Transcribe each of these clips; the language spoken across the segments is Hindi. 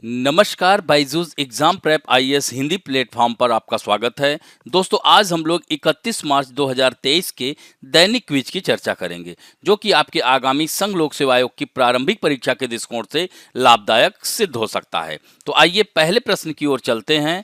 नमस्कार, Byju's exam prep IAS Hindi platform पर आपका स्वागत है। दोस्तों, आज हम लोग 31 मार्च 2023 के दैनिक क्विज की चर्चा करेंगे, जो कि आपके आगामी संघ लोक सेवा आयोग की प्रारंभिक परीक्षा के दृष्टिकोण से लाभदायक सिद्ध हो सकता है। तो आइए पहले प्रश्न की ओर चलते हैं।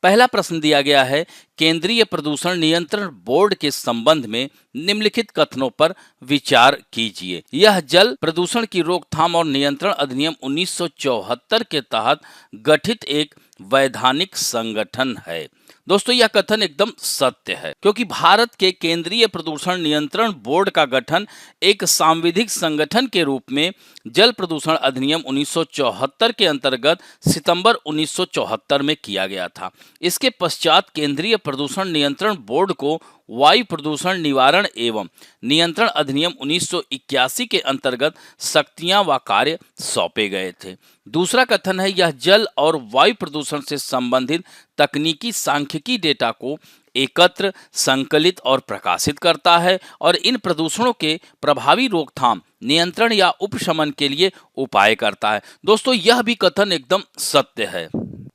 पहला प्रश्न दिया गया है, केंद्रीय प्रदूषण नियंत्रण बोर्ड के संबंध में निम्नलिखित कथनों पर विचार कीजिए। यह जल प्रदूषण की रोकथाम और नियंत्रण अधिनियम 1974 के तहत गठित एक वैधानिक संगठन है। दोस्तों, यह कथन एकदम सत्य है, क्योंकि भारत के केंद्रीय प्रदूषण नियंत्रण बोर्ड का गठन एक सांविधिक संगठन के रूप में जल प्रदूषण अधिनियम 1974 के अंतर्गत सितंबर 1974 में किया गया था। इसके पश्चात केंद्रीय प्रदूषण नियंत्रण बोर्ड को वायु प्रदूषण निवारण एवं नियंत्रण अधिनियम 1981 के अंतर्गत शक्तियां व कार्य सौंपे गए थे। दूसरा कथन है, यह जल और वायु प्रदूषण से संबंधित तकनीकी सांख्यिकी डेटा को एकत्र, संकलित और प्रकाशित करता है और इन प्रदूषणों के प्रभावी रोकथाम, नियंत्रण या उपशमन के लिए उपाय करता है। दोस्तों, यह भी कथन एकदम सत्य है,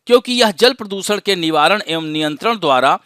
क्योंकि यह जल प्रदूषण के निवारण एवं नियंत्रण द्वारा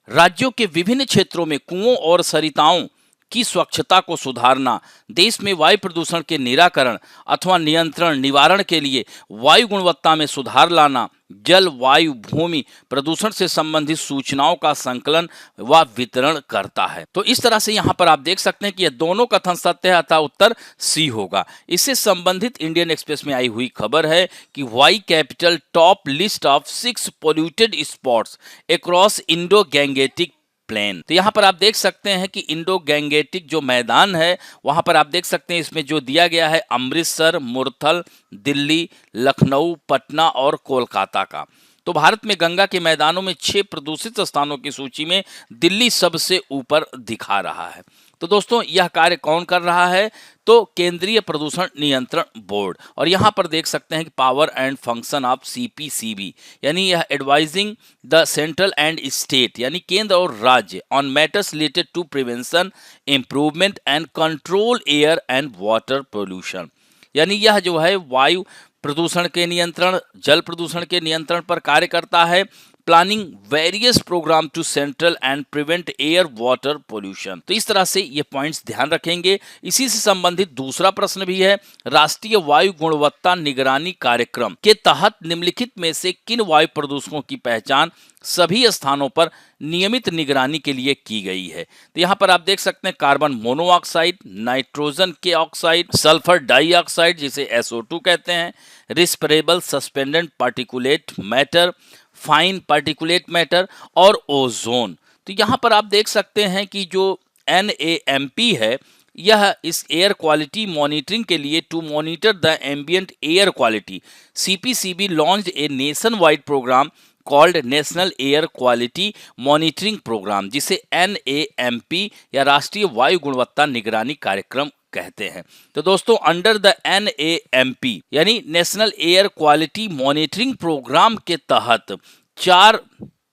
राज्यों के विभिन्न क्षेत्रों में कुओं और सरिताओं की स्वच्छता को सुधारना, देश में वायु प्रदूषण के निराकरण अथवा नियंत्रण निवारण के लिए वायु गुणवत्ता में सुधार लाना, जल, वायु, भूमि प्रदूषण से संबंधित सूचनाओं का संकलन व वितरण करता है। तो इस तरह से यहाँ पर आप देख सकते हैं कि यह दोनों कथन सत्य है, अतः उत्तर सी होगा। इससे संबंधित इंडियन एक्सप्रेस में आई हुई खबर है कि why capital top list of 6 polluted spots across Indo Gangetic plain. तो यहाँ पर आप देख सकते हैं कि इंडो गैंगेटिक जो मैदान है, वहां पर आप देख सकते हैं इसमें जो दिया गया है अमृतसर, मुरथल, दिल्ली, लखनऊ, पटना और कोलकाता का। तो भारत में गंगा के मैदानों में 6 प्रदूषित स्थानों की सूची में दिल्ली सबसे ऊपर दिखा रहा है। तो दोस्तों, यह कार्य कौन कर रहा है? तो केंद्रीय प्रदूषण नियंत्रण बोर्ड। और यहाँ पर देख सकते हैं कि power and function of CPCB, यानी यह advising the central and state, यानी केंद्र और राज्य on matters related to prevention, improvement and control air and water pollution. यानी यह जो है वायु प्रदूषण के नियंत्रण, जल प्रदूषण के नियंत्रण पर कार्य करता है, planning various program to central and prevent air water pollution. तो इस तरह से ये पॉइंट्स ध्यान रखेंगे। इसी से संबंधित दूसरा प्रश्न भी है, राष्ट्रीय वायु गुणवत्ता निगरानी कार्यक्रम के तहत निम्नलिखित में से किन वायु प्रदूषकों की पहचान सभी स्थानों पर नियमित निगरानी के लिए की गई है? तो यहाँ पर आप देख सकते हैं कार्बन मोनोऑक्साइड, नाइट्रोजन के ऑक्साइड, सल्फर डाइऑक्साइड जिसे SO2 कहते हैं, respirable suspended particulate matter, fine particulate matter और ओजोन। तो यहाँ पर आप देख सकते हैं कि जो NAMP है, यह इस एयर क्वालिटी मॉनिटरिंग के लिए to monitor the ambient air quality, CPCB launched a nationwide program called national air quality monitoring program, जिसे NAMP या राष्ट्रीय वायु गुणवत्ता निगरानी कार्यक्रम कहते हैं। तो दोस्तों, अंडर द NAMP यानी national air quality monitoring program के तहत 4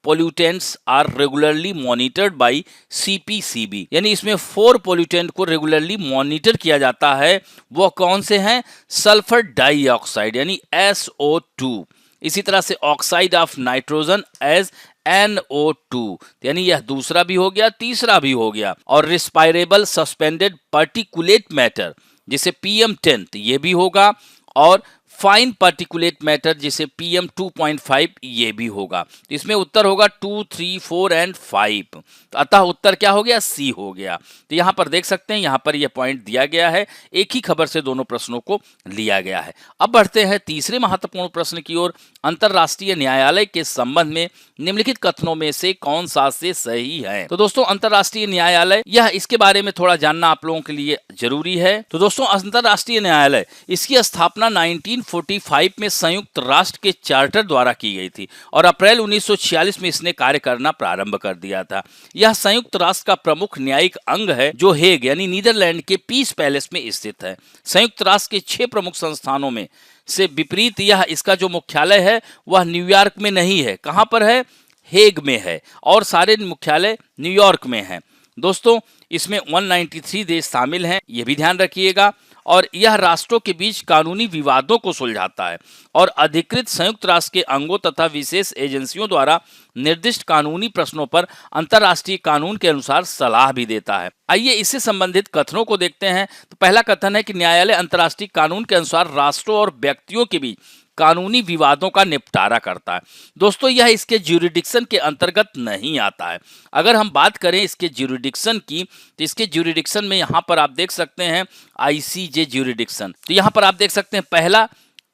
pollutants are regularly monitored by CPCB, यानी इसमें 4 पोल्यूटेंट को रेगुलरली मॉनिटर किया जाता है। वो कौन से हैं? सल्फर डाइऑक्साइड यानी SO2, इसी तरह से oxide of nitrogen as NO2, यानी यह दूसरा भी हो गया, तीसरा भी हो गया, और रिस्पायरेबल सस्पेंडेड पार्टिकुलेट मैटर जिसे PM10 ये भी होगा, और फाइन पार्टिकुलेट मैटर जिसे PM2.5 ये भी होगा। तो इसमें उत्तर होगा 2, 3, 4 एंड 5। तो अतः उत्तर क्या हो गया? सी हो गया। तो यहाँ पर देख सकते हैं, यहाँ पर यह पॉइंट दिया गया है, एक ही खबर से दोनों प्रश्नों को लिया गया है। अब बढ़ते हैं तीसरे महत्वपूर्ण प्रश्न की ओर। अंतरराष्ट्रीय न्यायालय के संबंध में निम्नलिखित कथनों में से कौन सा से सही है? तो दोस्तों, अंतरराष्ट्रीय न्यायालय, यह इसके बारे में थोड़ा जानना आप लोगों के लिए जरूरी है। तो दोस्तों, अंतरराष्ट्रीय न्यायालय, इसकी स्थापना 1945 में संयुक्त राष्ट्र के चार्टर द्वारा की गई थी और अप्रैल 1946 में इसने कार्य करना प्रारंभ कर दिया था। यह संयुक्त राष्ट्र का प्रमुख न्यायिक अंग है, जो हेग यानी नीदरलैंड के पीस पैलेस में स्थित है। संयुक्त राष्ट्र के 6 प्रमुख संस्थानों में से विपरीत यह इसका जो मुख्यालय है वह न्यूयॉर्क में नहीं है। कहां पर है? हेग में है, और सारे मुख्यालय न्यूयॉर्क में हैं। दोस्तों, इसमें 193 देश शामिल हैं, यह भी ध्यान रखिएगा। और यह राष्ट्रों के बीच कानूनी विवादों को सुलझाता है और अधिकृत संयुक्त राष्ट्र के अंगों तथा विशेष एजेंसियों द्वारा निर्दिष्ट कानूनी प्रश्नों पर अंतर्राष्ट्रीय कानून के अनुसार सलाह भी देता है। आइए इससे संबंधित कथनों को देखते हैं। तो पहला कथन है कि न्यायालय अंतर्राष्ट्रीय कानून के अनुसार राष्ट्रों और व्यक्तियों के बीच कानूनी विवादों का निपटारा करता है। दोस्तों, यह इसके ज्यूरिडिक्शन के अंतर्गत नहीं आता है। अगर हम बात करें इसके ज्यूरिडिक्शन की, तो इसके ज्यूरिडिक्शन में यहाँ पर आप देख सकते हैं आईसीजे ज्यूरिडिक्शन। तो यहाँ पर आप देख सकते हैं पहला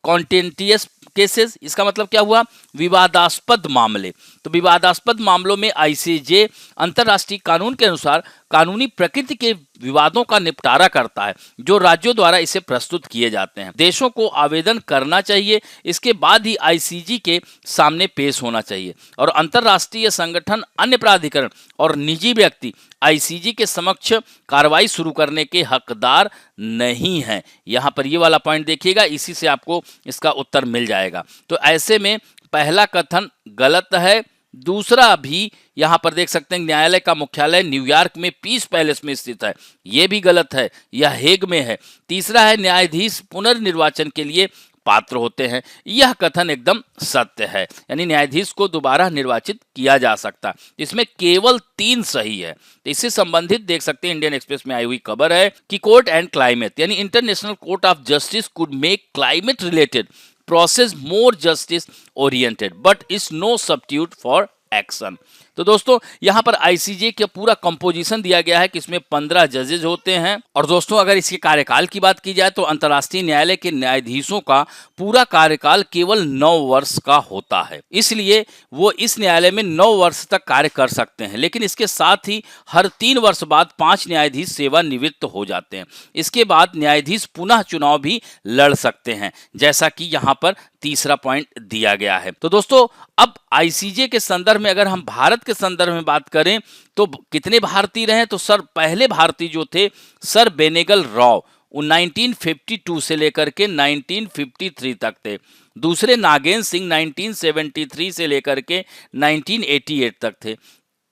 कॉन्टेंटियस केसेस, इसका मतलब क्या हुआ, विवादास्पद मामले। तो विवादास्पद मामलों में आईसीजे अंतर्राष्ट्रीय कानून के अनुसार कानूनी प्रकृति के विवादों का निपटारा करता है जो राज्यों द्वारा इसे प्रस्तुत किए जाते हैं। देशों को आवेदन करना चाहिए, इसके बाद ही आईसीजे के सामने पेश होना चाहिए और अंतर्राष्ट्रीय संगठन, अन्य प्राधिकरण और निजी व्यक्ति आईसीजे के समक्ष कार्रवाई शुरू करने के हकदार नहीं हैं। यहाँ पर ये वाला पॉइंट देखिएगा, इसी से आपको इसका उत्तर मिल जाएगा। तो ऐसे में पहला कथन गलत है। दूसरा भी यहाँ पर देख सकते हैं न्यायालय का मुख्यालय न्यूयॉर्क में पीस पैलेस में स्थित है, ये भी गलत है, यह हेग में है। तीसरा है न्यायाधीश पुनर्निर्वाचन के लिए पात्र होते हैं, यह कथन एकदम सत्य है, यानी न्यायाधीश को दोबारा निर्वाचित किया जा सकता है। इसमें केवल 3 सही है। तो इससे संबंधित देख सकते हैं इंडियन एक्सप्रेस में आई हुई खबर है कि कोर्ट एंड क्लाइमेट यानी international court of justice could make climate related process more justice oriented but is no substitute for action। तो दोस्तों यहाँ पर आईसीजे का पूरा कंपोजिशन दिया गया है कि इसमें 15 जजेज होते हैं और दोस्तों अगर इसके कार्यकाल की बात की जाए तो अंतर्राष्ट्रीय न्यायालय के न्यायाधीशों का पूरा कार्यकाल केवल 9 वर्ष का होता है, इसलिए वो इस न्यायालय में 9 वर्ष तक कार्य कर सकते हैं। लेकिन इसके साथ ही हर 3 वर्ष बाद 5 न्यायाधीश सेवानिवृत्त हो जाते हैं। इसके बाद न्यायाधीश पुनः चुनाव भी लड़ सकते हैं, जैसा कि यहाँ पर तीसरा पॉइंट दिया गया है। तो दोस्तों अब आईसीजे के संदर्भ में अगर हम भारत के संदर्भ में बात करें तो कितने भारतीय रहे, तो सर पहले भारतीय जो थे सर बेनेगल राव 1952 से लेकर के 1953 तक थे। दूसरे नागेंद्र सिंह 1973 से लेकर के 1988 तक थे।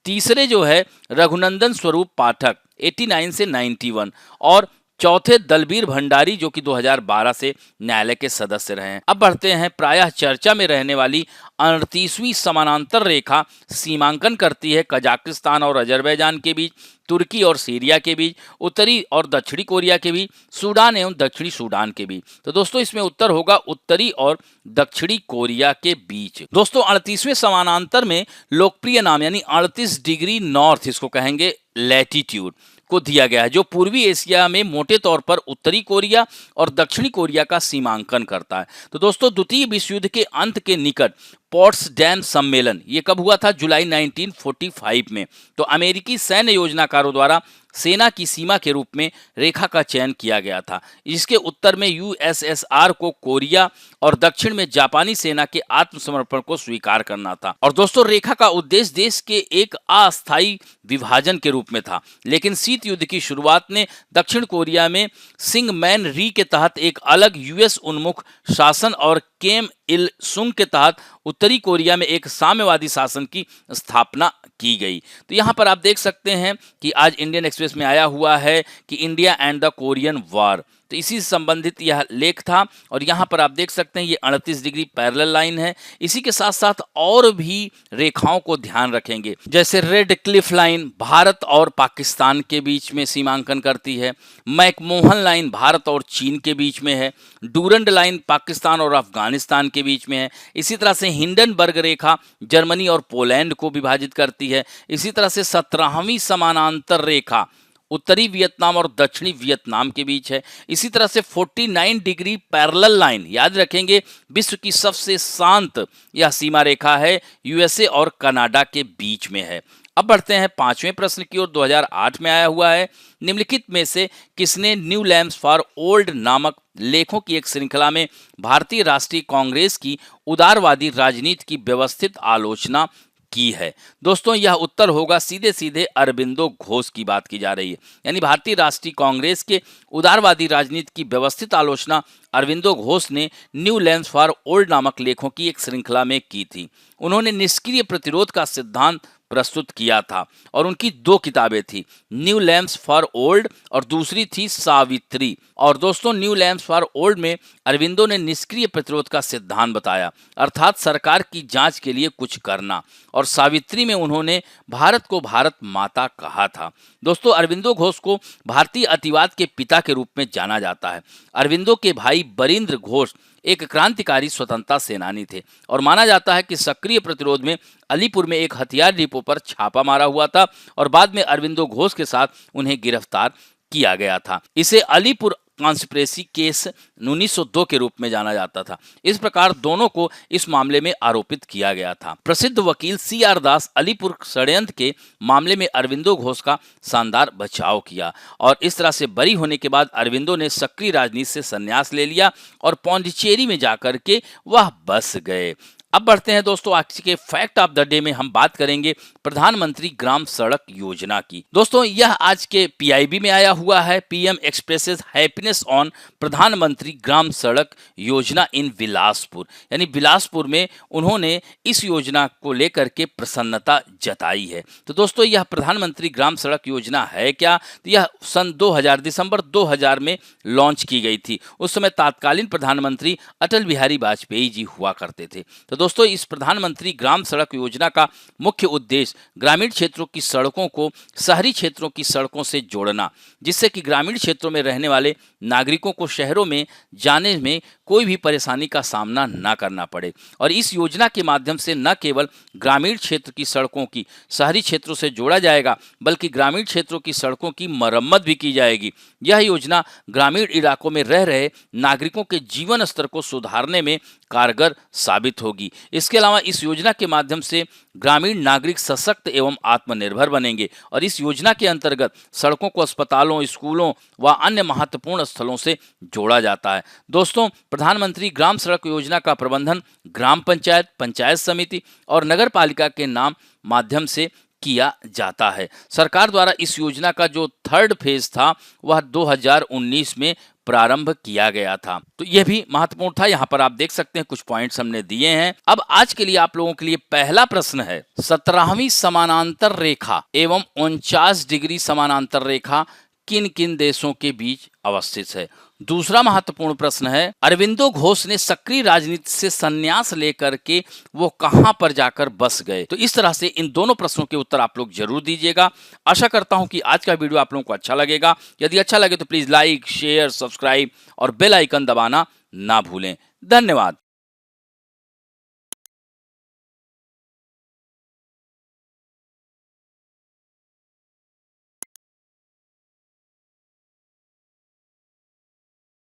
तीसरे जो है रघुनंदन स्वरूप पाठक 89 से 91 और चौथे दलबीर भंडारी जो कि 2012 से न्यायालय के सदस्य रहे हैं। अब बढ़ते हैं, प्रायः चर्चा में रहने वाली 38वीं समानांतर रेखा सीमांकन करती है कजाकिस्तान और अजरबैजान के बीच, तुर्की और सीरिया के बीच, उत्तरी और दक्षिणी कोरिया के बीच, सूडान एवं दक्षिणी सूडान के बीच। तो दोस्तों इसमें उत्तर होगा उत्तरी और दक्षिणी कोरिया के बीच। दोस्तों 38वें समानांतर में लोकप्रिय नाम यानी 38 डिग्री नॉर्थ, इसको कहेंगे लैटिट्यूड, को दिया गया है जो पूर्वी एशिया में मोटे तौर पर उत्तरी कोरिया और दक्षिणी कोरिया का सीमांकन करता है। तो दोस्तों द्वितीय विश्व युद्ध के अंत के निकट पोट्सडैम सम्मेलन ये कब हुआ था, जुलाई 1945 में। तो अमेरिकी सैन्य योजनाकारों द्वारा सेना की सीमा के रूप में रेखा का चयन किया गया था। इसके उत्तर में यूएसएसआर को कोरिया और दक्षिण में जापानी सेना के आत्मसमर्पण को स्वीकार करना था। और दोस्तों रेखा का उद्देश्य देश के एक अस्थायी विभाजन के रूप में था, लेकिन शीत युद्ध की शुरुआत ने दक्षिण कोरिया में सिंगमैन री के तहत एक अलग यूएस उन्मुख शासन और केम इल सुंग के तहत उत्तरी कोरिया में एक साम्यवादी शासन की स्थापना की गई। तो यहाँ पर आप देख सकते हैं कि आज इंडियन एक्सप्रेस में आया हुआ है कि India and the Korean war, तो इसी से संबंधित यह लेख था। और यहाँ पर आप देख सकते हैं ये 38 डिग्री पैरेलल लाइन है। इसी के साथ साथ और भी रेखाओं को ध्यान रखेंगे, जैसे रेड क्लिफ लाइन भारत और पाकिस्तान के बीच में सीमांकन करती है, मैकमोहन लाइन भारत और चीन के बीच में है, डूरंड लाइन पाकिस्तान और अफगानिस्तान के बीच में है। इसी तरह से हिंडनबर्ग रेखा जर्मनी और पोलैंड को विभाजित करती है। इसी तरह से 17वीं समानांतर रेखा उत्तरी वियतनाम और दक्षिणी वियतनाम के बीच है। इसी तरह से 49 डिग्री पैरेलल लाइन याद रखेंगे विश्व की सबसे शांत यह सीमा रेखा है, यूएसए और कनाडा के बीच में है। अब बढ़ते हैं 5वें प्रश्न की ओर, 2008 में आया हुआ है। निम्नलिखित में से किसने न्यू लैम्प्स फॉर ओल्ड नामक लेखों की एक श्रृंखला में भारतीय राष्ट्रीय कांग्रेस की उदारवादी राजनीति की व्यवस्थित आलोचना की है? दोस्तों यह उत्तर होगा सीधे सीधे अरबिंदो घोष की बात की जा रही है, यानी भारतीय राष्ट्रीय कांग्रेस के उदारवादी राजनीति की व्यवस्थित आलोचना अरबिंदो घोष ने न्यू लैम्प्स फॉर ओल्ड नामक लेखों की एक श्रृंखला में की थी। उन्होंने निष्क्रिय प्रतिरोध का सिद्धांत प्रस्तुत किया था और उनकी दो किताबें थी, न्यू लैम्प्स फॉर ओल्ड और दूसरी थी सावित्री। और दोस्तों न्यू लैम्प्स फॉर ओल्ड में अरविंदो ने निष्क्रिय प्रतिरोध का सिद्धांत बताया, अर्थात सरकार की जांच के लिए कुछ करना, और सावित्री में उन्होंने भारत को भारत माता कहा था। दोस्तों अरविंदो घोष को भारतीय अतिवाद के पिता के रूप में जाना जाता है। अरविंदो के भाई बरिंद्र घोष एक क्रांतिकारी स्वतंत्रता सेनानी थे और माना जाता है कि सक्रिय प्रतिरोध में अलीपुर में एक हथियार डिपो पर छापा मारा हुआ था और बाद में अरविंदो घोष के साथ उन्हें गिरफ्तार किया गया था। इसे अलीपुर कॉन्स्पिरेसी केस 1902 के रूप में जाना जाता था। इस प्रकार दोनों को इस मामले में आरोपित किया गया था। प्रसिद्ध वकील CR दास अलीपुर षड्यंत्र के मामले में अरविंदो घोष का शानदार बचाव किया और इस तरह से बरी होने के बाद अरविंदो ने सक्रिय राजनीति से संन्यास ले लिया और पौंडीचेरी में जाकर के वह बस गए। अब बढ़ते हैं दोस्तों आज के फैक्ट ऑफ द डे में हम बात करेंगे प्रधानमंत्री ग्राम सड़क योजना की। दोस्तों यह आज के PIB में आया हुआ है, PM एक्सप्रेसेस हैप्पीनेस ऑन प्रधानमंत्री ग्राम सड़क योजना इन बिलासपुर, यानी बिलासपुर में उन्होंने इस योजना को लेकर के प्रसन्नता जताई है। तो दोस्तों यह प्रधानमंत्री ग्राम सड़क योजना है क्या? तो यह सन 2000 दिसंबर 2000 में लॉन्च की गई थी। उस समय तत्कालीन प्रधानमंत्री अटल बिहारी वाजपेयी जी हुआ करते थे। तो दोस्तों इस प्रधानमंत्री ग्राम सड़क योजना का मुख्य उद्देश्य ग्रामीण क्षेत्रों की सड़कों को शहरी क्षेत्रों की सड़कों से जोड़ना, जिससे कि ग्रामीण क्षेत्रों में रहने वाले नागरिकों को शहरों में जाने में कोई भी परेशानी का सामना न करना पड़े। और इस योजना के माध्यम से न केवल ग्रामीण क्षेत्र की सड़कों की शहरी क्षेत्रों से जोड़ा जाएगा, बल्कि ग्रामीण क्षेत्रों की सड़कों की मरम्मत भी की जाएगी। यह योजना ग्रामीण इलाकों में रह रहे नागरिकों के जीवन स्तर को सुधारने में कारगर साबित होगी। इसके अलावा इस योजना के माध्यम से ग्रामीण नागरिक सशक्त एवं आत्मनिर्भर बनेंगे और इस योजना के अंतर्गत सड़कों को अस्पतालों, स्कूलों व अन्य महत्वपूर्ण स्थलों से जोड़ा जाता है। दोस्तों प्रधानमंत्री ग्राम सड़क योजना का प्रबंधन ग्राम पंचायत, पंचायत समिति और नगर पालिका के नाम माध्यम से किया जाता है। सरकार द्वारा इस योजना का जो थर्ड फेज था वह 2019 में प्रारंभ किया गया था। तो यह भी महत्वपूर्ण था। यहाँ पर आप देख सकते हैं कुछ पॉइंट्स हमने दिए हैं। अब आज के लिए आप लोगों के लिए पहला प्रश्न है, 17वीं समानांतर रेखा एवं 49 डिग्री समानांतर रेखा किन किन देशों के बीच अवस्थित है? दूसरा महत्वपूर्ण प्रश्न है, अरविंदो घोष ने सक्रिय राजनीति से संन्यास लेकर के वो कहां पर जाकर बस गए? तो इस तरह से इन दोनों प्रश्नों के उत्तर आप लोग जरूर दीजिएगा। आशा करता हूं कि आज का वीडियो आप लोगों को अच्छा लगेगा। यदि अच्छा लगे तो प्लीज लाइक, शेयर, सब्सक्राइब और बेल आइकन दबाना ना भूलें। धन्यवाद।